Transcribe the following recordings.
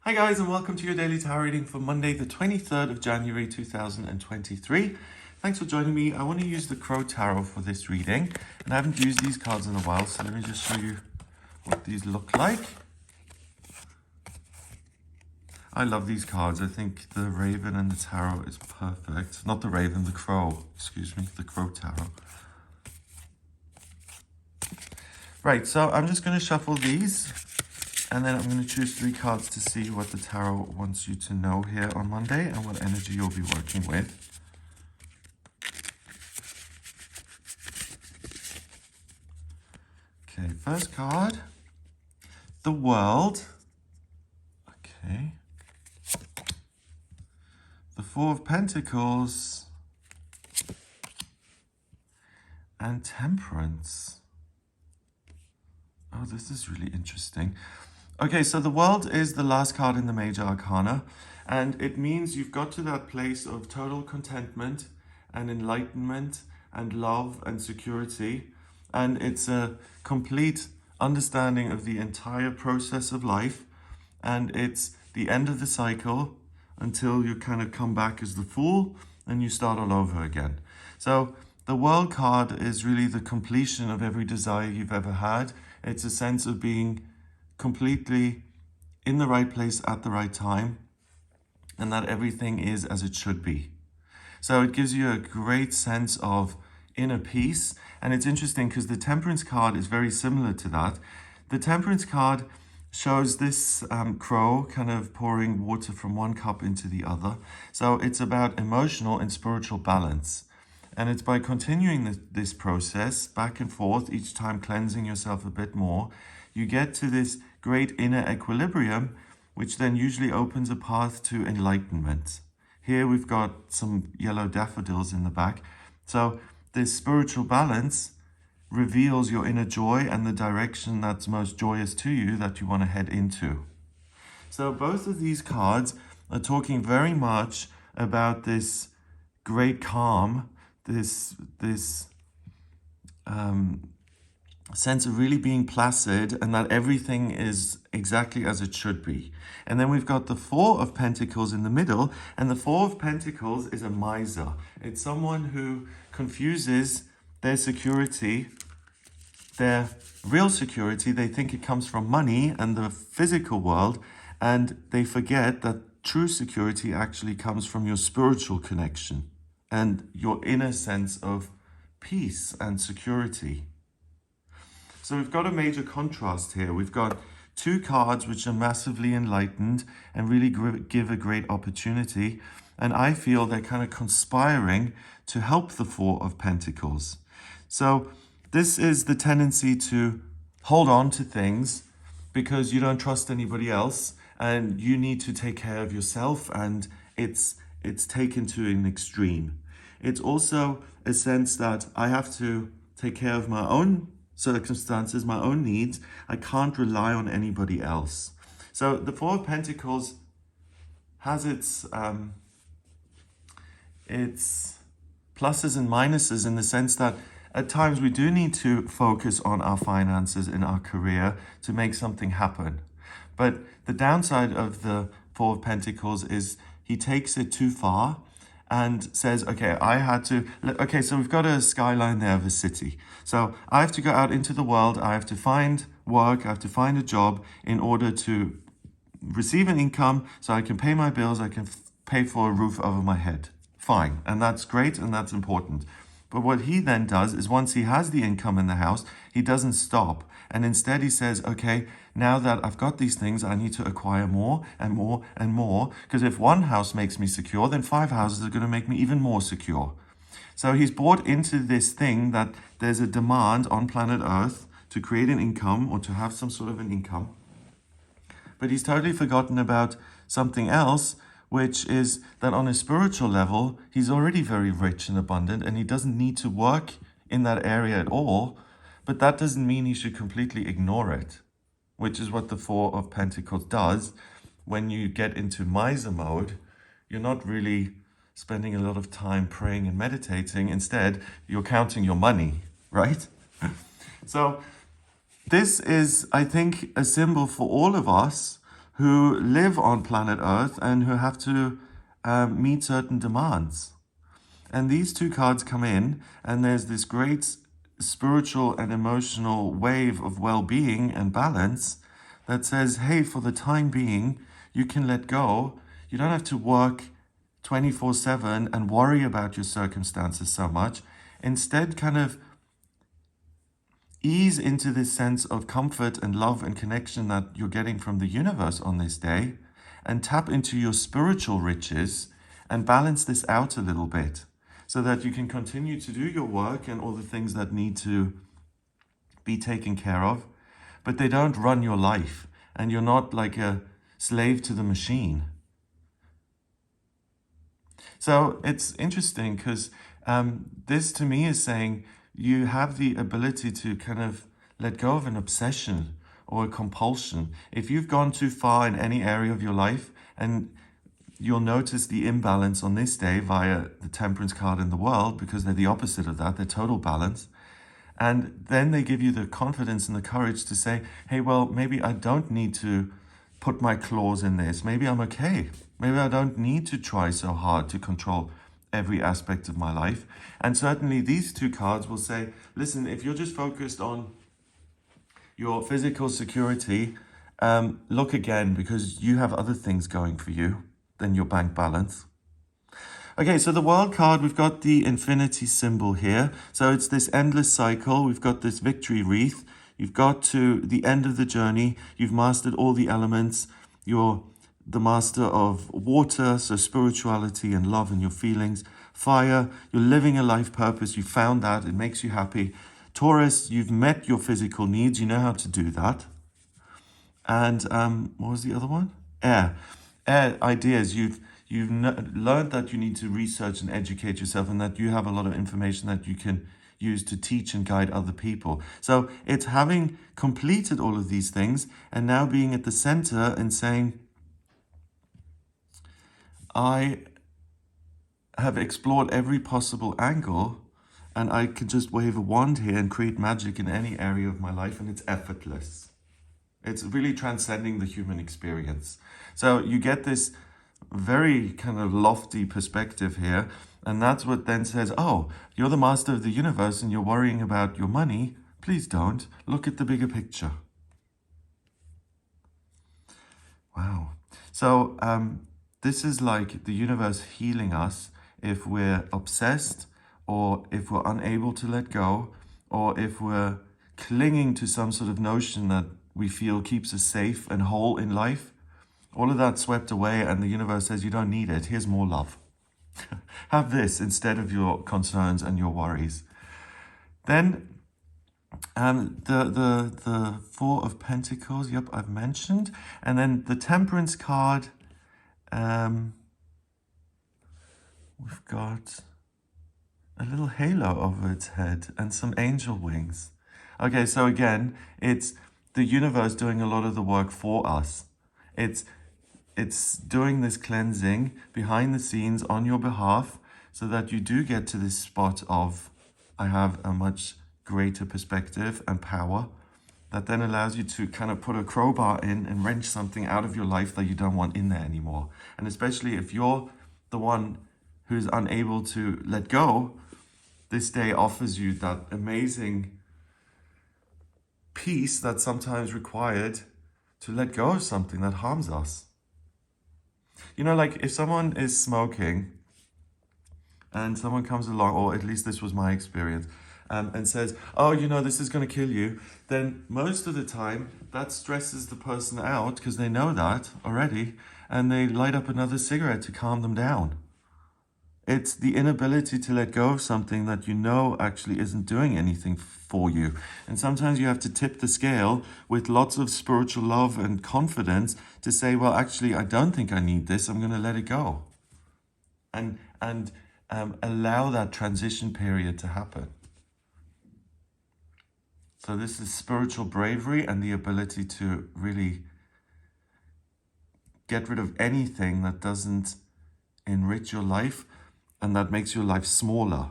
Hi guys, and welcome to your daily tarot reading for Monday the 23rd of January 2023. Thanks for joining me. I want to use the Crow Tarot for this reading, and I haven't used these cards in a while, so let me just show you what these look like. I love these cards. I think the Raven and the Tarot is perfect. Not the Raven, the Crow. Excuse me, the Crow Tarot. Right, so I'm just going to shuffle these. And then I'm going to choose 3 cards to see what the tarot wants you to know here on Monday and what energy you'll be working with. Okay, first card, the World. Okay. The Four of Pentacles and Temperance. Oh, this is really interesting. Okay, so the World is the last card in the Major Arcana, and it means you've got to that place of total contentment and enlightenment and love and security, and it's a complete understanding of the entire process of life, and it's the end of the cycle until you kind of come back as the Fool and you start all over again. So the World card is really the completion of every desire you've ever had. It's a sense of being completely in the right place at the right time, and that everything is as it should be. So it gives you a great sense of inner peace. And it's interesting because the Temperance card is very similar to that. The Temperance card shows this crow kind of pouring water from one cup into the other. So it's about emotional and spiritual balance. And it's by continuing this process back and forth, each time cleansing yourself a bit more, you get to this great inner equilibrium, which then usually opens a path to enlightenment. Here we've got some yellow daffodils in the back. So this spiritual balance reveals your inner joy and the direction that's most joyous to you that you want to head into. So both of these cards are talking very much about this great calm, this sense of really being placid and that everything is exactly as it should be. And then we've got the Four of Pentacles in the middle, and the Four of Pentacles is a miser. It's someone who confuses their security, their real security. They think it comes from money and the physical world, and they forget that true security actually comes from your spiritual connection and your inner sense of peace and security. So we've got a major contrast here. We've got 2 cards which are massively enlightened and really give a great opportunity. And I feel they're kind of conspiring to help the Four of Pentacles. So this is the tendency to hold on to things because you don't trust anybody else and you need to take care of yourself, and it's taken to an extreme. It's also a sense that I have to take care of my own circumstances, my own needs. I can't rely on anybody else. So the Four of Pentacles has its pluses and minuses in the sense that at times we do need to focus on our finances in our career to make something happen. But the downside of the Four of Pentacles is he takes it too far and says, okay, so we've got a skyline there of a city. So I have to go out into the world. I have to find work. I have to find a job in order to receive an income so I can pay my bills. I can pay for a roof over my head. Fine. And that's great. And that's important. But what he then does is once he has the income in the house, he doesn't stop. And instead he says, okay, now that I've got these things, I need to acquire more and more and more. Because if one house makes me secure, then 5 houses are going to make me even more secure. So he's bought into this thing that there's a demand on planet Earth to create an income or to have some sort of an income. But he's totally forgotten about something else, which is that on a spiritual level, he's already very rich and abundant and he doesn't need to work in that area at all. But that doesn't mean he should completely ignore it, which is what the Four of Pentacles does. When you get into miser mode, you're not really spending a lot of time praying and meditating. Instead, you're counting your money, right? So this is, I think, a symbol for all of us who live on planet Earth and who have to meet certain demands. And these two cards come in, and there's this great spiritual and emotional wave of well-being and balance that says, hey, for the time being, you can let go. You don't have to work 24/7 and worry about your circumstances so much. Instead, kind of ease into this sense of comfort and love and connection that you're getting from the universe on this day, and tap into your spiritual riches and balance this out a little bit so that you can continue to do your work and all the things that need to be taken care of, but they don't run your life and you're not like a slave to the machine. So it's interesting because this to me is saying you have the ability to kind of let go of an obsession or a compulsion. If you've gone too far in any area of your life, and you'll notice the imbalance on this day via the Temperance card in the World, because they're the opposite of that, they're total balance. And then they give you the confidence and the courage to say, hey, well, maybe I don't need to put my claws in this. Maybe I'm okay. Maybe I don't need to try so hard to control every aspect of my life. And certainly these two cards will say, listen, if you're just focused on your physical security, look again, because you have other things going for you than your bank balance. Okay, so the World card, we've got the infinity symbol here. So it's this endless cycle. We've got this victory wreath. You've got to the end of the journey. You've mastered all the elements. You're the master of water, so spirituality and love and your feelings. Fire, you're living a life purpose. You found that. It makes you happy. Taurus, you've met your physical needs. You know how to do that. And what was the other one? Air. Air ideas. You've learned that you need to research and educate yourself, and that you have a lot of information that you can use to teach and guide other people. So it's having completed all of these things and now being at the center and saying, I have explored every possible angle, and I can just wave a wand here and create magic in any area of my life, and it's effortless. It's really transcending the human experience. So you get this very kind of lofty perspective here, and that's what then says, oh, you're the master of the universe and you're worrying about your money. Please don't. Look at the bigger picture. Wow. So this is like the universe healing us if we're obsessed, or if we're unable to let go, or if we're clinging to some sort of notion that we feel keeps us safe and whole in life. All of that swept away, and the universe says, you don't need it. Here's more love. Have this instead of your concerns and your worries. Then the Four of Pentacles, yep, I've mentioned. And then the Temperance card, we've got a little halo over its head and some angel wings. Okay, so again, it's the universe doing a lot of the work for us. It's doing this cleansing behind the scenes on your behalf so that you do get to this spot of, I have a much greater perspective and power that then allows you to kind of put a crowbar in and wrench something out of your life that you don't want in there anymore. And especially if you're the one who's unable to let go, this day offers you that amazing peace that's sometimes required to let go of something that harms us. You know, like if someone is smoking and someone comes along, or at least this was my experience, and says, oh, you know, this is going to kill you, then most of the time that stresses the person out because they know that already, and they light up another cigarette to calm them down. It's the inability to let go of something that you know actually isn't doing anything for you. And sometimes you have to tip the scale with lots of spiritual love and confidence to say, well, actually, I don't think I need this. I'm going to let it go. And allow that transition period to happen. So this is spiritual bravery and the ability to really get rid of anything that doesn't enrich your life and that makes your life smaller.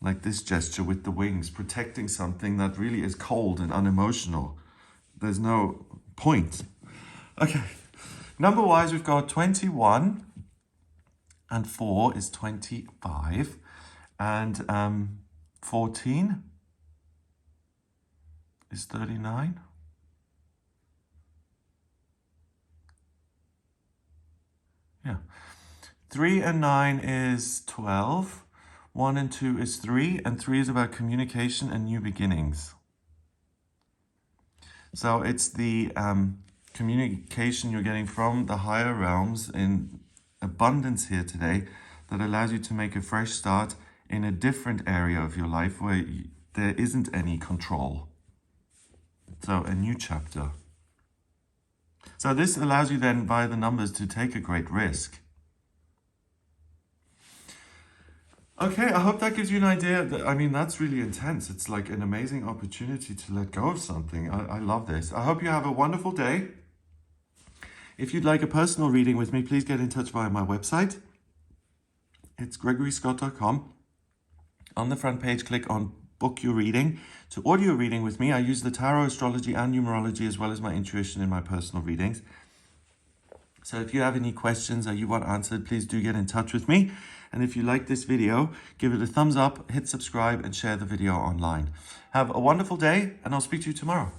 Like this gesture with the wings, protecting something that really is cold and unemotional. There's no point. Okay, number-wise, we've got 21 and 4 is 25, and 14 is 39. Yeah. 3 and 9 is 12. 1 and 2 is 3, and 3 is about communication and new beginnings. So it's the communication you're getting from the higher realms in abundance here today that allows you to make a fresh start in a different area of your life where there isn't any control. So a new chapter. So this allows you then, via the numbers, to take a great risk. Okay, I hope that gives you an idea. I mean, that's really intense. It's like an amazing opportunity to let go of something. I love this. I hope you have a wonderful day. If you'd like a personal reading with me, please get in touch via my website. It's gregoryscott.com. On the front page, click on Book Your Reading. To audio reading with me, I use the tarot, astrology, and numerology, as well as my intuition in my personal readings. So if you have any questions or you want answered, please do get in touch with me. And if you like this video, give it a thumbs up, hit subscribe, and share the video online. Have a wonderful day, and I'll speak to you tomorrow.